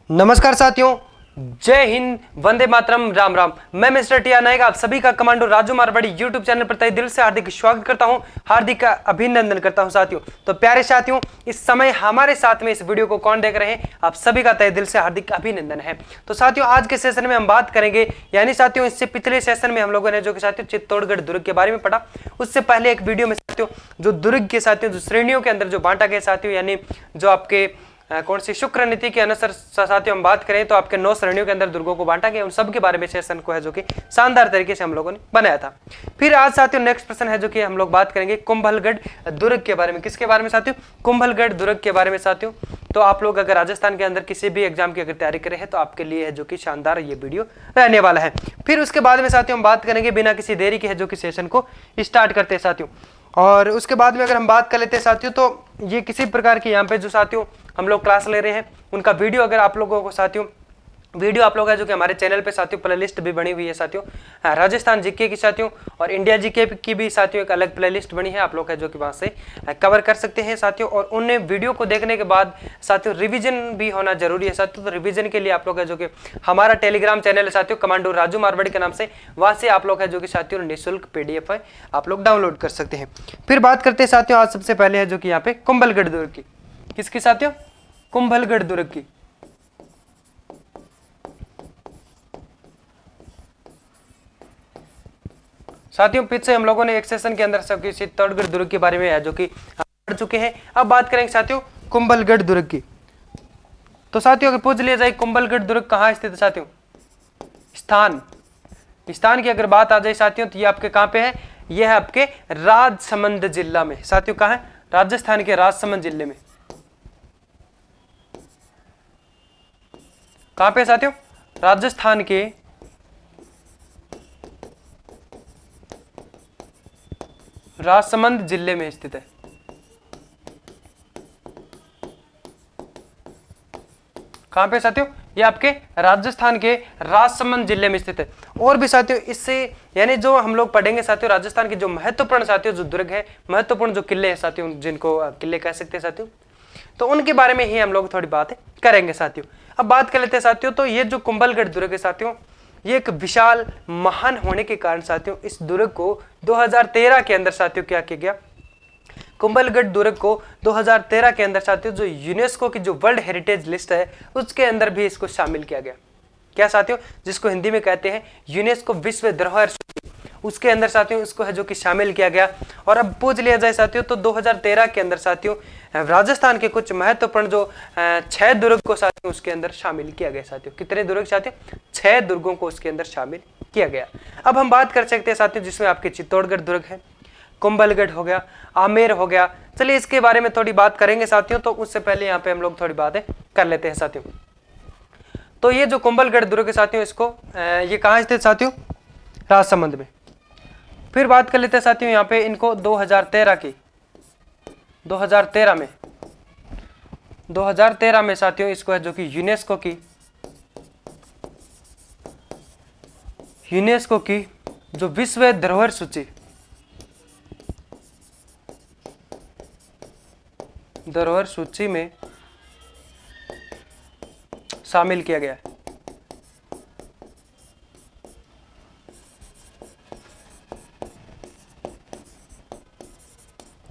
नमस्कार साथियों, जय हिंद, वंदे मातरम, राम राम। मैं मिस्टर टी आर नायक आप सभी का commando Raju Marwari YouTube channel पर तहे दिल से हार्दिक स्वागत करता हूं, हार्दिक अभिनंदन करता हूं साथियों। तो प्यारे साथियों, इस समय हमारे साथ में इस वीडियो को कौन देख रहे हैं, आप सभी का तहे दिल से हार्दिक अभिनंदन है। तो साथियों, आज के सेशन में हम बात करेंगे, यानी साथियों इससे पिछले सेशन में हम लोगों ने जो कि साथियों चित्तौड़गढ़ दुर्ग के बारे में पढ़ा, उससे पहले एक वीडियो में साथियों जो दुर्ग के साथियों जो श्रेणियों के अंदर जो बांटा गया साथियों, यानी जो आपके कौन सी शुक्र नीति के अनुसार साथियों हम बात करें तो आपके 9 श्रेणियों के अंदर दुर्गों को बांटा गया, उन सब के बारे में सेशन को है जो कि शानदार तरीके से हम लोगों ने बनाया था। फिर आज साथियों नेक्स्ट प्रश्न है जो कि हम लोग बात करेंगे कुंभलगढ़ दुर्ग के बारे में। किसके बारे में साथियों? कुंभलगढ़ दुर्ग के बारे में साथियों। तो आप लोग अगर राजस्थान के अंदर किसी भी एग्जाम की अगर तैयारी करें हैं तो आपके लिए है जो कि शानदार ये वीडियो रहने वाला है। फिर उसके बाद में साथियों हम बात करेंगे बिना किसी देरी के है जो कि सेशन को स्टार्ट करते हैं साथियों। और उसके बाद में अगर हम बात कर लेते हैं साथियों, तो ये किसी प्रकार की यहाँ पे जो साथियों हम लोग क्लास ले रहे हैं उनका वीडियो अगर आप लोगों को साथियों वीडियो आप लोग है जो कि हमारे चैनल पे साथियों प्लेलिस्ट भी बनी हुई है साथियों, राजस्थान जीके की साथियों और इंडिया जीके की भी साथियों एक अलग प्लेलिस्ट बनी है, आप लोग है जो कि वहां से कवर कर सकते हैं साथियों। और उन्हें वीडियो को देखने के बाद साथियों रिवीजन भी होना जरूरी है साथियों। तो रिवीजन के लिए आप लोग है जो कि हमारा टेलीग्राम चैनल है साथियों कमांडो राजू मारवाड़ी के नाम से, वहां से आप लोग है जो कि साथियों निःशुल्क PDF है आप लोग डाउनलोड कर सकते हैं। फिर बात करते हैं साथियों, आज सबसे पहले है जो कि यहाँ पे कुंभलगढ़ दुर्ग की। किसकी साथियों? कुंभलगढ़ दुर्ग की। साथियों पीछे हम लोगों ने एक सेशन के अंदर सबकी चित्तौड़गढ़ दुर्ग के बारे में है जो कि पढ़ चुके हैं। अब बात करेंगे साथियों कुंभलगढ़ दुर्ग की। तो साथियों अगर पूछ लिया जाए कुंभलगढ़ दुर्ग कहाँ स्थित है साथियों? स्थान की अगर बात आ जाए साथियों तो ये आपके कहाँ पे है? ये है आपके राजसमंद जिला में साथियों। कहाँ है? राजस्थान के राजसमंद जिले में। कहाँ पे साथियों? राजस्थान के राजसमंद जिले में स्थित है। कहां पे साथियों? ये आपके राजस्थान के राजसमंद जिले में स्थित है। और भी साथियों इससे यानी जो हम लोग पढ़ेंगे साथियों राजस्थान के जो महत्वपूर्ण साथियों जो दुर्ग है, महत्वपूर्ण जो किले हैं साथियों, जिनको किले कह सकते हैं साथियों, तो उनके बारे में ही हम लोग थोड़ी बातें करेंगे साथियों। अब बात कर लेते हैं साथियों, तो ये जो कुंभलगढ़ दुर्ग है साथियों, ये एक विशाल महान होने के कारण साथियों इस दुर्ग को 2013 के अंदर साथियों क्या किया गया? कुंभलगढ़ दुर्ग को 2013 के अंदर साथियों जो यूनेस्को की जो वर्ल्ड हेरिटेज लिस्ट है उसके अंदर भी इसको शामिल किया गया। क्या साथियों? जिसको हिंदी में कहते हैं यूनेस्को विश्व धरोहर सूची, उसके अंदर साथियों इसको है जो कि शामिल किया गया। और अब पूछ लिया जाए साथियों तो 2013 के अंदर साथियों राजस्थान के कुछ महत्वपूर्ण जो 6 दुर्ग को साथियों उसके अंदर शामिल किया गया साथियों। कितने दुर्ग साथियों? 6 दुर्गों को उसके अंदर शामिल किया गया। अब हम बात कर सकते हैं साथियों जिसमें आपके चित्तौड़गढ़ दुर्ग है, कुंभलगढ़ हो गया, आमेर हो गया। चलिए इसके बारे में थोड़ी बात करेंगे साथियों। तो उससे पहले यहाँ पे हम लोग थोड़ी बातें कर लेते हैं साथियों। तो ये जो कुंभलगढ़ दुर्ग है साथियों, इसको ये कहाँ स्थित साथियों? राजसमंद में। फिर बात कर लेते हैं साथियों यहाँ पे इनको 2013 में साथियों इसको है जो कि यूनेस्को की जो विश्व धरोहर सूची में शामिल किया गया है।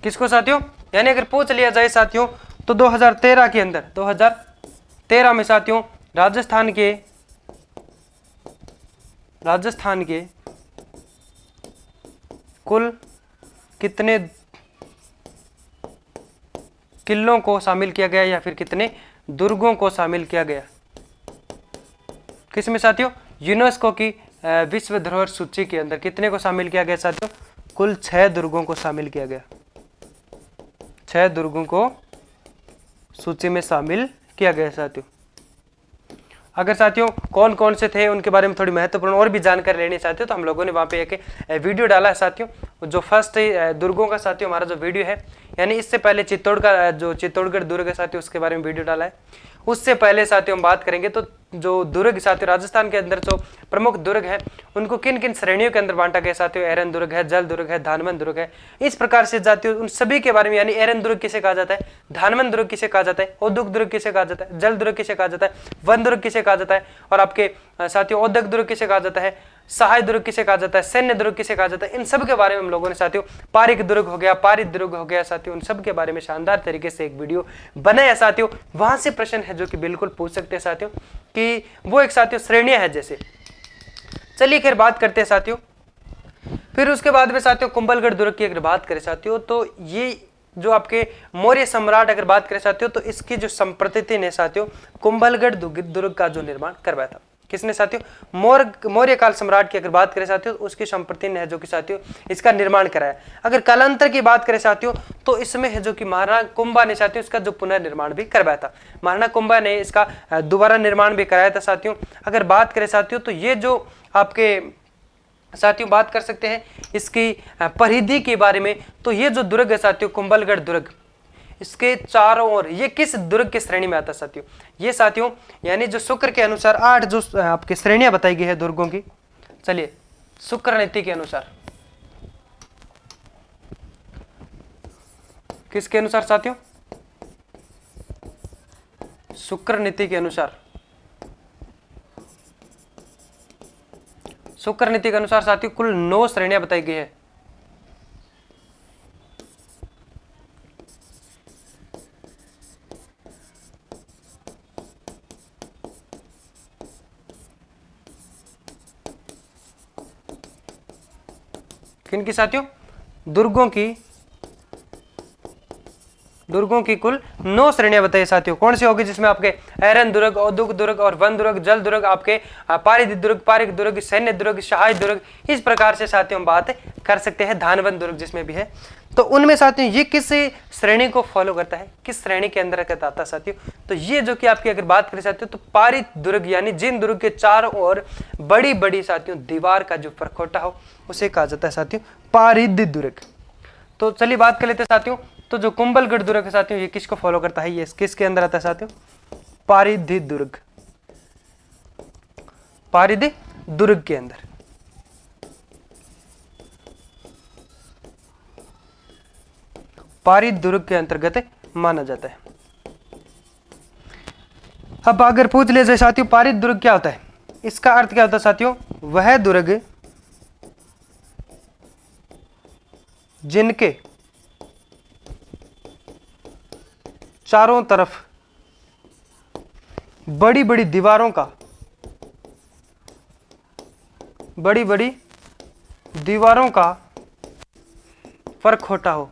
किसको साथियों? यानी अगर पूछ लिया जाए साथियों तो 2013 के अंदर 2013 में साथियों राजस्थान के कुल कितने किलों को शामिल किया गया या फिर कितने दुर्गों को शामिल किया गया? किसमें साथियों? यूनेस्को की विश्व धरोहर सूची के अंदर कितने को शामिल किया गया साथियों? कुल 6 दुर्गों को शामिल किया गया। 6 दुर्गों को सूची में शामिल किया गया साथियों। अगर साथियों कौन कौन से थे उनके बारे में थोड़ी महत्वपूर्ण और भी जानकारी लेनी चाहते हो तो हम लोगों ने वहाँ पे एक वीडियो डाला है साथियों। जो फर्स्ट दुर्गों का साथियों हमारा जो वीडियो है, यानी इससे पहले चित्तौड़गढ़ दुर्ग है साथियों उसके बारे में वीडियो डाला है, उससे पहले साथियों हम बात करेंगे तो जो दुर्ग साथियों राजस्थान के अंदर जो प्रमुख दुर्ग है उनको किन किन श्रेणियों के अंदर बांटा गया साथियों, एरन दुर्ग है, जल दुर्ग है, धानमन दुर्ग है। इस प्रकार से साथियों उन सभी के बारे में, यानी एरन दुर्ग किसे कहा जाता है, धानमन दुर्ग किसे कहा जाता है, औद्योगिक दुर्ग किसे कहा जाता है, जल दुर्ग किसे कहा जाता है, वन दुर्ग किसे कहा जाता है, और आपके साथियों औद्योगिक दुर्ग किसे कहा जाता है, सहाय दुर्ग किसे कहा जाता है, सैन्य दुर्ग किसे कहा जाता है। इन सब के बारे में हम लोगों ने साथियों, पारिक दुर्ग हो गया, पारित दुर्ग हो गया साथियों, उन सब के बारे में शानदार तरीके से एक वीडियो बनाया साथियों। वहां से प्रश्न है जो कि बिल्कुल पूछ सकते हैं साथियों, कि वो एक साथियों श्रेणियां है जैसे। चलिए खैर बात करते हैं साथियों। फिर उसके बाद में साथियों कुंभलगढ़ दुर्ग की अगर बात करें साथियों, तो ये जो आपके मौर्य सम्राट अगर बात करें साथियों, तो इसकी जो संप्रतिथि ने साथियों कुंभलगढ़ दुर्ग का जो निर्माण करवाया था, किसने साथियों, मौर्य काल सम्राट की अगर बात करें साथियों, उसकी संप्रति ने है जो कि साथियों इसका निर्माण कराया। अगर कालांतर की बात करें साथियों, तो इसमें है जो कि महाराणा कुंभा ने साथियों इसका जो पुनर्निर्माण भी करवाया था। महाराणा कुंभा ने इसका दोबारा निर्माण भी कराया था साथियों। अगर बात करें साथियों, तो ये जो आपके साथियों बात कर सकते हैं इसकी परिधि के बारे में, तो ये जो दुर्ग है साथियों कुंभलगढ़ दुर्ग, इसके चारों ओर ये किस दुर्ग की श्रेणी में आता है साथियों, ये साथियों यानी जो शुक्र के अनुसार 8 जो आपकी श्रेणियां बताई गई है दुर्गों की। चलिए शुक्र नीति के अनुसार, किसके अनुसार साथियों, शुक्र नीति के अनुसार, शुक्र नीति के अनुसार साथियों कुल 9 श्रेणियां बताई गई है। किनकी साथियों, दुर्गों की कुल 9 श्रेणियां बताइए साथियों। कौन सी होगी, जिसमें आपके एरन दुर्ग, औद्योगिक दुर्ग और वन दुर्ग, जल दुर्ग, आपके पारिद दुर्ग, पारिक दुर्ग, सैन्य दुर्ग, सहाय दुर्ग, इस प्रकार से साथियों हम बात कर सकते हैं। धानवन दुर्ग जिसमें भी है, तो उनमें साथियों ये किस श्रेणी को फॉलो करता है, किस श्रेणी के अंदर आता है साथियों, तो ये जो कि आपकी अगर बात करें साथियों, तो पारित दुर्ग, यानी जिन दुर्ग के चारों ओर बड़ी बड़ी साथियों दीवार का जो परखोटा हो उसे कहा जाता है साथियों पारिद दुर्ग। तो चलिए बात कर लेते हैं साथियों, तो जो कुंभलगढ़ दुर्ग है साथियों ये किसको फॉलो करता है, ये किसके अंदर आता है साथियों, पारिधि दुर्ग, पारिधि दुर्ग के अंदर। पारिद दुर्ग के अंतर्गत माना जाता है। अब अगर पूछ ले जाए साथियों पारिद दुर्ग क्या होता है, इसका अर्थ क्या होता है साथियों, वह दुर्ग जिनके चारों तरफ बड़ी बड़ी दीवारों का, बड़ी बड़ी दीवारों का फरखोटा हो।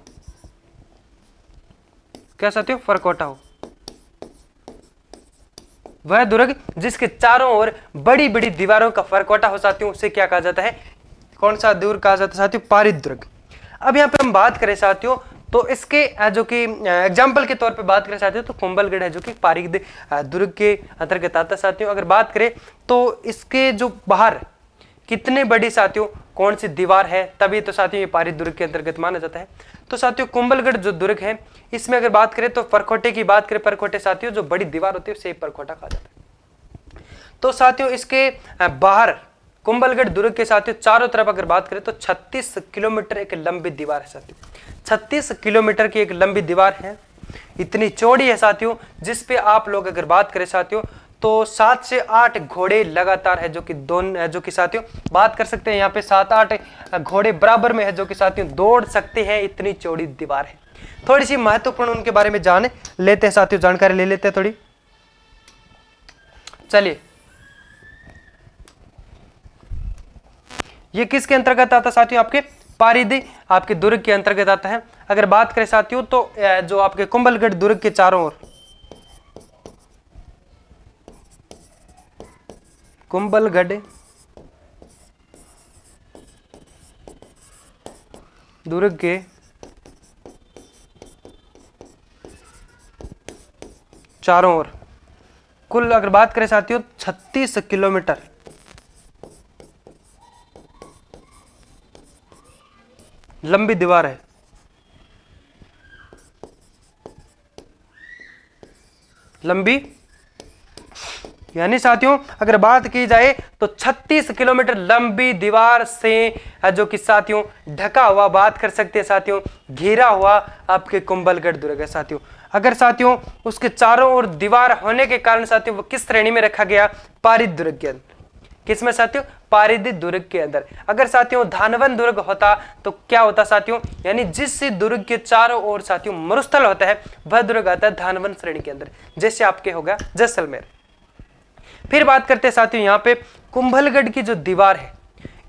क्या साथियों, फरखोटा हो। वह दुर्ग जिसके चारों ओर बड़ी बड़ी दीवारों का फरखोटा हो साथियों, उसे क्या कहा जाता है, कौन सा दुर्ग कहा जाता है साथियों, पारिद दुर्ग। अब यहां पे हम बात करें साथियों, तो इसके जो कि एग्जाम्पल के तौर पे बात करें साथियों, तो कुंभलगढ़ है जो कि पारिद दुर्ग के अंतर्गत आता है साथियों। अगर बात करें तो इसके जो बाहर कितने बड़ी साथियों कौन सी दीवार है, तभी तो साथियों ये पारिद दुर्ग के अंतर्गत माना जाता है। तो साथियों कुंभलगढ़ जो दुर्ग है इसमें अगर बात करें तो परखोटे की बात करें, परखोटे साथियों जो बड़ी दीवार होती है उसे परखोटा कहा जाता है। तो साथियों इसके बाहर कुंभलगढ़ दुर्ग के साथियों चारों तरफ अगर बात करें तो 36 किलोमीटर एक लंबी दीवार है साथियों, 36 किलोमीटर की एक लंबी दीवार है, इतनी चौड़ी है साथियों, जिसपे आप लोग अगर बात करें साथियों तो 7 से 8 घोड़े लगातार है जो कि साथियों बात कर सकते हैं, यहाँ पे 7-8 घोड़े बराबर में है जो कि साथियों दौड़ सकते हैं, इतनी चौड़ी दीवार है। थोड़ी सी महत्वपूर्ण उनके बारे में जान लेते हैं साथियों, जानकारी ले लेते हैं थोड़ी। चलिए ये किसके अंतर्गत आता है साथियों, आपके पारिधि आपके दुर्ग के अंतर्गत आता है। अगर बात करें साथियों तो जो आपके कुंभलगढ़ दुर्ग के चारों ओर, कुंभलगढ़ दुर्ग के चारों ओर कुल अगर बात करें साथियों 36 किलोमीटर लंबी दीवार है। लंबी यानी साथियों अगर बात की जाए तो 36 किलोमीटर लंबी दीवार से जो कि साथियों ढका हुआ, बात कर सकते हैं साथियों घिरा हुआ आपके कुंभलगढ़ दुर्ग है साथियों। अगर साथियों उसके चारों ओर दीवार होने के कारण साथियों वो किस श्रेणी में रखा गया? पारित दुर्ग के अंदर। किसमें साथियों? पारित दुर्ग के अंदर। अगर साथियों धानवन दुर्ग होता तो क्या होता साथियों? यानी जिस दुर्ग के चारों ओर साथियों मरुस्थल होता है वह दुर्ग आता है धानवन श्रेणी के अंदर, जैसे आपके होगा जैसलमेर। फिर बात करते हैं साथियों यहाँ पे कुंभलगढ़ की जो दीवार है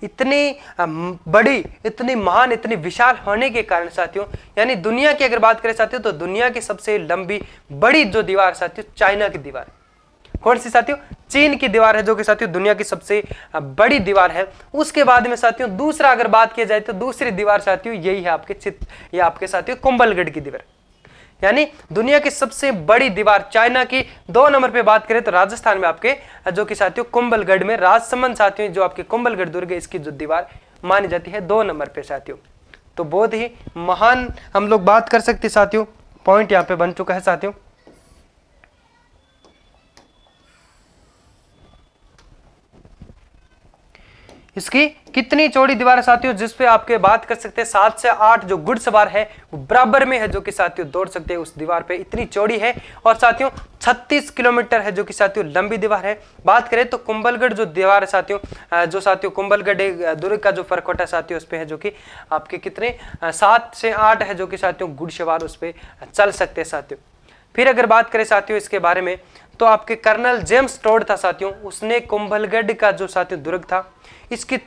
इतनी बड़ी, इतनी महान, इतनी विशाल होने के कारण साथियों, यानी दुनिया की अगर बात करें साथियों तो दुनिया की सबसे लंबी बड़ी जो दीवार साथियों चाइना की दीवार। कौन सी साथियों? चीन की दीवार है, जो कि साथियों दुनिया की सबसे बड़ी दीवार है। उसके बाद में साथियों दूसरा अगर बात की जाए तो दूसरी दीवार साथियों यही है आपके साथियों कुंभलगढ़ की दीवार। यानी दुनिया की सबसे बड़ी दीवार चाइना की। 2 नंबर पे बात करें तो राजस्थान में आपके जो कि साथियों कुंभलगढ़ में राजसमंद साथियों जो आपके कुंभलगढ़ दुर्ग है इसकी जो दीवार मानी जाती है 2 नंबर पे साथियों। तो बहुत ही महान हम लोग बात कर सकते साथियों, पॉइंट यहाँ पे बन चुका है साथियों। इसकी कितनी चौड़ी दीवार है साथियों? जिसपे आपके बात कर सकते हैं 7 से 8 जो घुड़सवार है वो बराबर में है, जो कि साथियों दौड़ सकते हैं उस दीवार पे, इतनी चौड़ी है। और साथियों 36 किलोमीटर है, जो कि साथियों लंबी दीवार है। बात करें तो कुंभलगढ़ जो दीवार है साथियों, जो साथियों कुंभलगढ़ दुर्ग का जो फरकोटा है साथियों उस पे है, जो कि आपके कितने 7 से 8 है, जो कि साथियों घुड़सवार उस पे चल सकते हैं साथियों। फिर अगर बात करें साथियों इसके बारे में तो आपके कर्नल जेम्स टोड था साथियों, उसने कुंभलगढ़ का जो साथियों दुर्ग था इसकी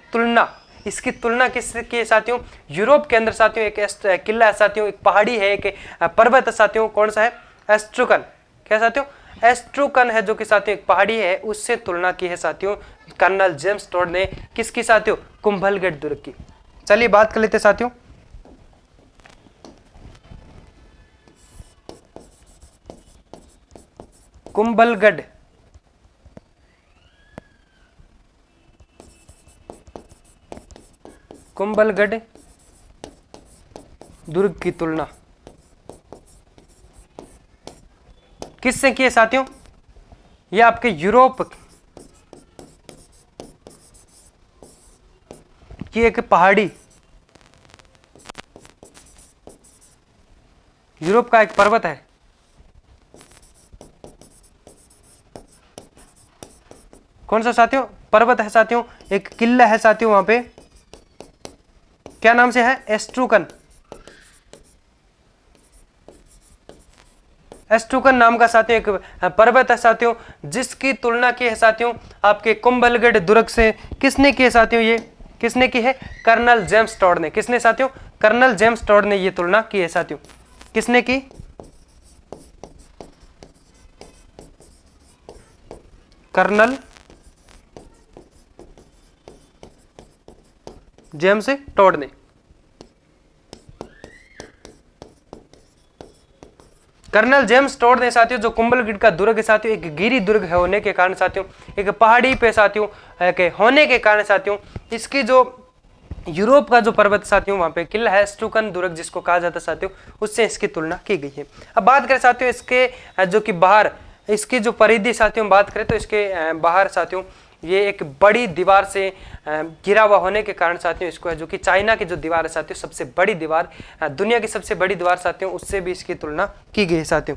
तुलना किसके साथियों? यूरोप के अंदर साथियों एक किला है साथियों, एक पहाड़ी है, एक पर्वत है साथियों। कौन सा है? एस्ट्रुकन। क्या साथियों? एस्ट्रुकन है, जो कि साथियों एक पहाड़ी है, उससे तुलना की है साथियों कर्नल जेम्स टोड ने। किसकी साथियों? कुंभलगढ़ दुर्ग की। चलिए बात कर लेते साथियों कुंभलगढ़ दुर्ग की तुलना किससे की है साथियों? ये आपके यूरोप की एक पहाड़ी, यूरोप का एक पर्वत है, कौन सा साथियों? पर्वत है साथियों, एक किला है साथियों वहां पे, क्या नाम से है? एस्ट्रुकन। एस्ट्रुकन नाम का साथियों एक पर्वत है साथियों, जिसकी तुलना की है साथियों आपके कुंभलगढ़ दुर्ग से। किसने की है साथियों? ये किसने की है? कर्नल जेम्स टोड ने। किसने साथियों? कर्नल जेम्स टोड ने ये तुलना की है साथियों। किसने की? कर्नल जेम्स टोड ने। कर्नल जेम्स टोड ने साथियों जो कुंभलगढ़ का दुर्ग है साथियों एक गिरी दुर्ग है होने के कारण साथियों, एक पहाड़ी पे साथियों के होने के कारण साथियों इसकी जो यूरोप का जो पर्वत साथियों वहां पे किला है एस्ट्रुकन दुर्ग जिसको कहा जाता है साथियों, उससे इसकी तुलना की गई है। अब बात करें साथियों इसके जो कि बाहर इसकी जो परिधि साथियों बात करें तो इसके बाहर साथियों ये एक बड़ी दीवार से घिरा हुआ होने के कारण साथियों इसको है जो कि चाइना की जो दीवार है साथियों सबसे बड़ी दीवार, दुनिया की सबसे बड़ी दीवार साथियों, उससे भी इसकी तुलना की गई है साथियों।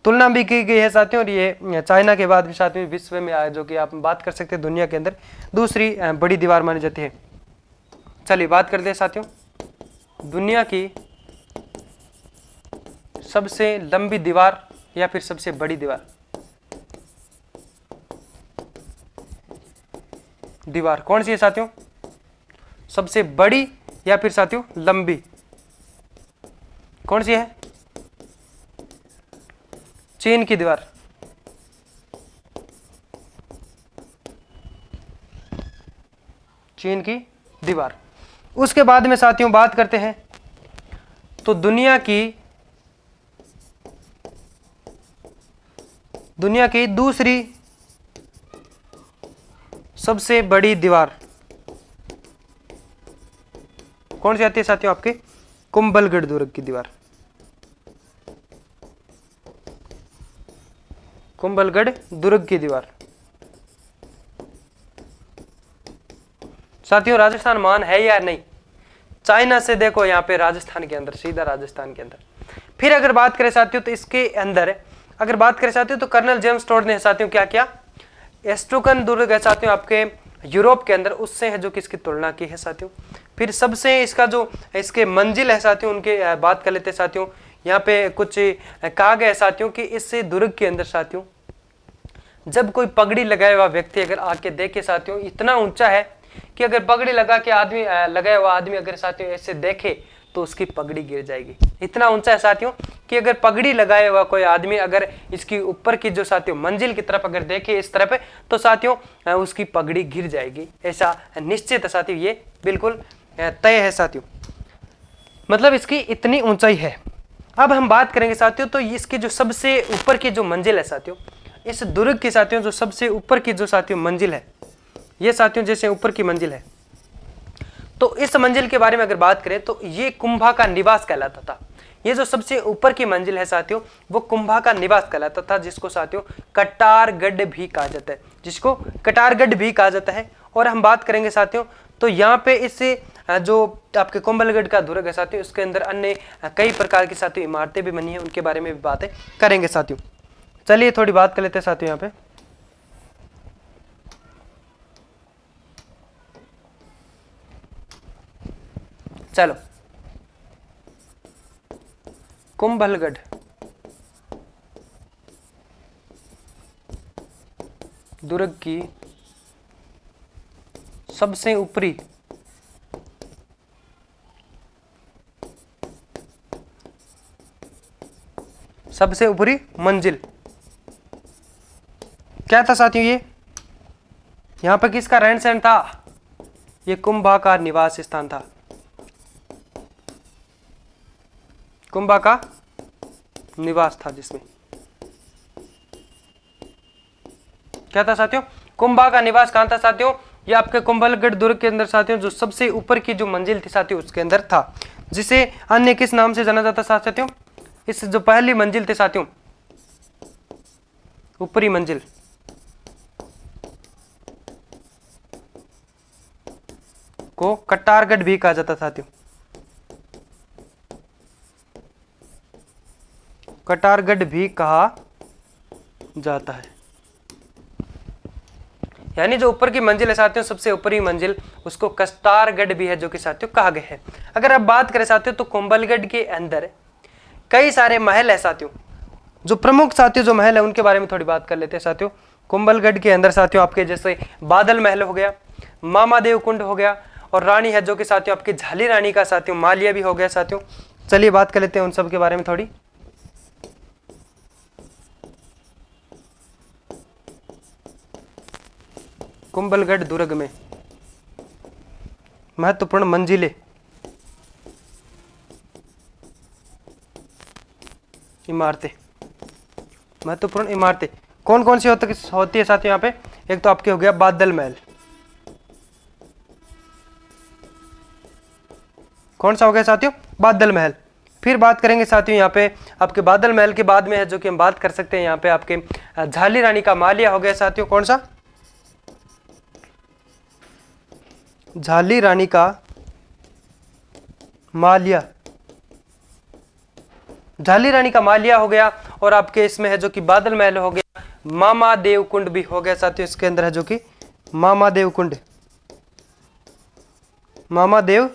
तुलना भी की गई है साथियों और ये चाइना के बाद भी साथियों विश्व में जो कि आप बात कर सकते हैं दुनिया के अंदर दूसरी बड़ी दीवार मानी जाती है। चलिए बात करते हैं साथियों दुनिया की सबसे लंबी दीवार या फिर सबसे बड़ी दीवार। दीवार कौन सी है साथियों? सबसे बड़ी या फिर साथियों लंबी कौन सी है? चीन की दीवार। चीन की दीवार। उसके बाद में साथियों बात करते हैं तो दुनिया की दूसरी सबसे बड़ी दीवार कौन सी आती है साथियों? आपके कुंभलगढ़ दुर्ग की दीवार। कुंभलगढ़ दुर्ग की दीवार साथियों राजस्थान महान है या नहीं? चाइना से देखो यहाँ पे राजस्थान के अंदर, सीधा राजस्थान के अंदर। फिर अगर बात करें साथियों तो इसके अंदर अगर बात करें साथियों तो कर्नल जेम्स टोड ने साथियों क्या किया, एस्ट्रूकन दुर्ग है साथियों आपके यूरोप के अंदर, उससे है जो कि इसकी तुलना की है साथियों। फिर सबसे इसका जो इसके मंजिल है साथियों उनके बात कर लेते हैं साथियों। यहाँ पे कुछ कहा गया है साथियों कि इस दुर्ग के अंदर साथियों जब कोई पगड़ी लगाया हुआ व्यक्ति अगर आके देखे साथियों, इतना ऊंचा है कि अगर पगड़ी लगा के आदमी लगाया हुआ आदमी अगर साथियों ऐसे देखे तो उसकी पगड़ी गिर जाएगी। इतना ऊंचा है साथियों कि अगर पगड़ी लगाया हुआ कोई आदमी अगर इसकी ऊपर की जो साथियों मंजिल की तरफ अगर देखे इस तरफ तो साथियों उसकी पगड़ी गिर जाएगी। ऐसा निश्चित है साथियों, ये बिल्कुल तय है साथियों, मतलब इसकी इतनी ऊंचाई है। अब हम बात करेंगे साथियों तो इसकी जो सबसे ऊपर की जो मंजिल है साथियों, इस दुर्ग की साथियों जो सबसे ऊपर की जो साथियों मंजिल है, ये साथियों जैसे ऊपर की मंजिल है, तो इस मंजिल के बारे में अगर बात करें तो ये कुंभा का निवास कहलाता था। ये जो सबसे ऊपर की मंजिल है साथियों वो कुंभा का निवास कहलाता था, जिसको साथियों कटारगढ़ भी कहा जाता है, जिसको कटारगढ़ भी कहा जाता है। और हम बात करेंगे साथियों तो यहाँ पे इससे जो आपके कुंभलगढ़ का दुर्ग है साथियों, उसके अंदर अन्य कई प्रकार की साथियों इमारतें भी बनी है, उनके बारे में भी बातें करेंगे साथियों। चलिए थोड़ी बात कर लेते हैं साथियों यहाँ पे। चलो कुंभलगढ़ दुर्ग की सबसे ऊपरी मंजिल क्या था साथियों? ये यहां पर किसका रहन सहन था? ये कुंभा का निवास स्थान था, कुंभा का निवास था, जिसमें क्या था साथियों? कुंभा का निवास कहां था साथियों? ये आपके कुंभलगढ़ दुर्ग के अंदर साथियों जो सबसे ऊपर की जो मंजिल थी साथियों उसके अंदर था, जिसे अन्य किस नाम से जाना जाता था साथियों? इस जो पहली मंजिल थी साथियों, ऊपरी मंजिल, को कटारगढ़ भी कहा जाता था साथियों, कटारगढ़ भी कहा जाता है। यानी जो ऊपर की मंजिल है साथियों सबसे ऊपरी मंजिल, उसको कटारगढ़ भी है जो कि साथियों कहा गया है। अगर आप बात करें साथियों तो कुंभलगढ़ के अंदर कई सारे महल है साथियों, जो प्रमुख साथियों जो महल है उनके बारे में थोड़ी बात कर लेते हैं साथियों। कुंभलगढ़ के अंदर साथियों आपके जैसे बादल महल हो गया, मामादेव कुंड हो गया, और रानी है जो कि साथियों आपकी झाली रानी का साथियों मालिया भी हो गया साथियों। चलिए बात कर लेते हैं उन सब के बारे में थोड़ी। कुंभलगढ़ दुर्ग में महत्वपूर्ण मंजिलें, इमारतें, महत्वपूर्ण इमारतें कौन कौन सी होती है साथियों यहाँ पे? एक तो आपके हो गया बादल महल, कौन सा हो गया साथियों? बादल महल। फिर बात करेंगे साथियों यहाँ पे आपके बादल महल के बाद में है जो कि हम बात कर सकते हैं यहाँ पे आपके झाली रानी का मालिया हो गया साथियों। कौन सा? झाली रानी का मालिया, झाली रानी का मालिया हो गया। और आपके इसमें है जो कि बादल महल हो गया, मामादेव कुंड भी हो गया साथियों, इसके अंदर है जो कि मामादेव कुंड, मामादेव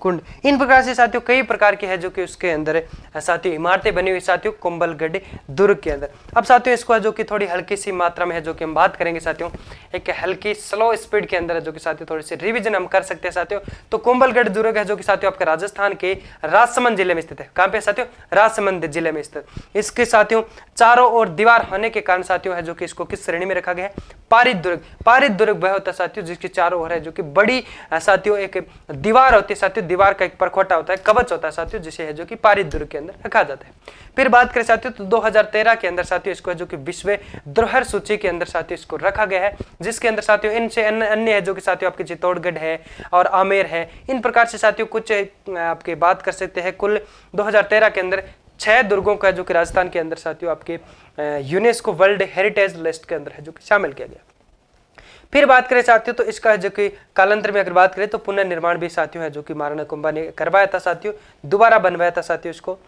कुंड। इन प्रकार से साथियों कई प्रकार के है जो कि उसके अंदर साथियों इमारतें बनी हुई साथियों कुंभलगढ़ दुर्ग के अंदर। अब साथियों इसको है जो कि थोड़ी हल्की सी मात्रा में है जो कि हम बात करेंगे साथियों, एक हल्की स्लो स्पीड के अंदर है जो कि साथियों थोड़ी सी रिवीजन हम कर सकते हैं साथियों। तो कुंभलगढ़ दुर्ग है जो कि साथियों आपके राजस्थान के राजसमंद जिले में स्थित है। कहां पे साथियों? राजसमंद जिले में स्थित। इसके साथियों चारों ओर दीवार होने के कारण साथियों है जो कि इसको किस श्रेणी में रखा गया है? पारित दुर्ग। पारित दुर्ग वह होता है साथियों जिसके चारों ओर है जो कि बड़ी साथियों एक दीवार होती है साथियों, दीवार का एक परखोटा होता है, कवच होता है साथियों, जिसे है जो कि पारित दुर्ग के अंदर रखा जाता है। फिर बात करें साथियों तो 2013 के अंदर साथियों इसको है जो कि विश्व धरोहर सूची के अंदर साथियों इसको रखा गया है, जिसके अंदर साथियों इनसे अन्य है जो कि साथियों आपके चित्तौड़गढ़ है और आमेर है। इन प्रकार से साथियों कुछ आपके बात कर सकते हैं। कुल 2013 के अंदर 6 दुर्गों का जो कि राजस्थान के अंदर साथियों आपके यूनेस्को वर्ल्ड हेरिटेज लिस्ट के अंदर है जो कि शामिल किया गया। फिर बात करें साथियों तो इसका जो कि कालांतर में अगर बात करें तो पुनर्निर्माण भी साथियों है जो कि महाराणा कुंभा ने करवाया था साथियों, दोबारा बनवाया था साथियों इसको।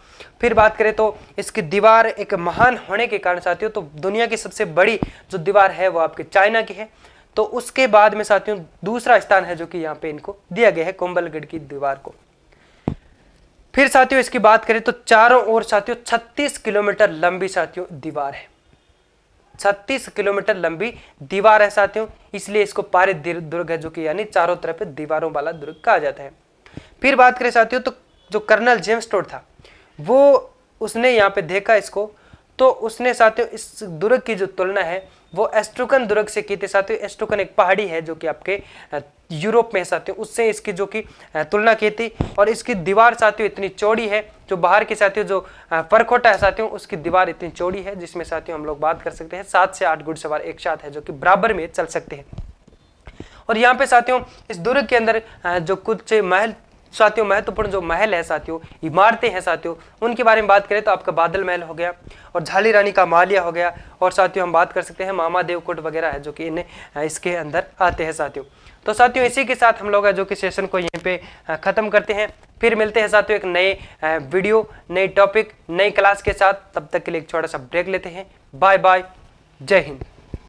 फिर बात करें तो इसकी दीवार एक महान होने के कारण साथियों तो दुनिया की सबसे बड़ी जो दीवार है वो आपके चाइना की है। तो उसके बाद में साथियों दूसरा स्थान है जो कि यहाँ पे इनको दिया गया है कुंभलगढ़ की दीवार को। फिर साथियों इसकी बात करें तो चारों ओर साथियों 36 किलोमीटर लंबी साथियों दीवार है, 36 किलोमीटर लंबी दीवार है साथियों, इसलिए इसको पारित दुर्ग है जो कि यानी चारों तरफ दीवारों वाला दुर्ग कहा जाता है। फिर बात करें साथियों तो जो कर्नल जेम्स टोड था वो उसने यहाँ पे देखा इसको, तो उसने साथियों इस दुर्ग की जो तुलना है वो एस्ट्रुकन दुर्ग से की थी साथियों। एस्ट्रुकन एक पहाड़ी है जो कि आपके यूरोप में है साथियों, उससे इसकी जो कि तुलना की थी। और इसकी दीवार साथियों इतनी चौड़ी है, जो बाहर की साथियों जो परखोटा है साथियों उसकी दीवार इतनी चौड़ी है जिसमें साथियों हम लोग बात कर सकते हैं 7 से 8 घुड़सवार एक साथ है जो कि बराबर में चल सकते हैं। और यहाँ पे साथियों इस दुर्ग के अंदर जो कुछ महल साथियों महत्वपूर्ण जो महल है साथियों, इमारतें हैं साथियों, उनके बारे में बात करें तो आपका बादल महल हो गया और झाली रानी का मालिया हो गया, और साथियों हम बात कर सकते हैं मामा देवकोट वगैरह है जो कि इन्हें इसके अंदर आते हैं साथियों। तो साथियों इसी के साथ हम लोग जो कि सेशन को यहीं पे खत्म करते हैं। फिर मिलते हैं साथियों एक नए वीडियो, नए टॉपिक, नई क्लास के साथ। तब तक के लिए एक छोटा सा ब्रेक लेते हैं। बाय बाय, जय हिंद।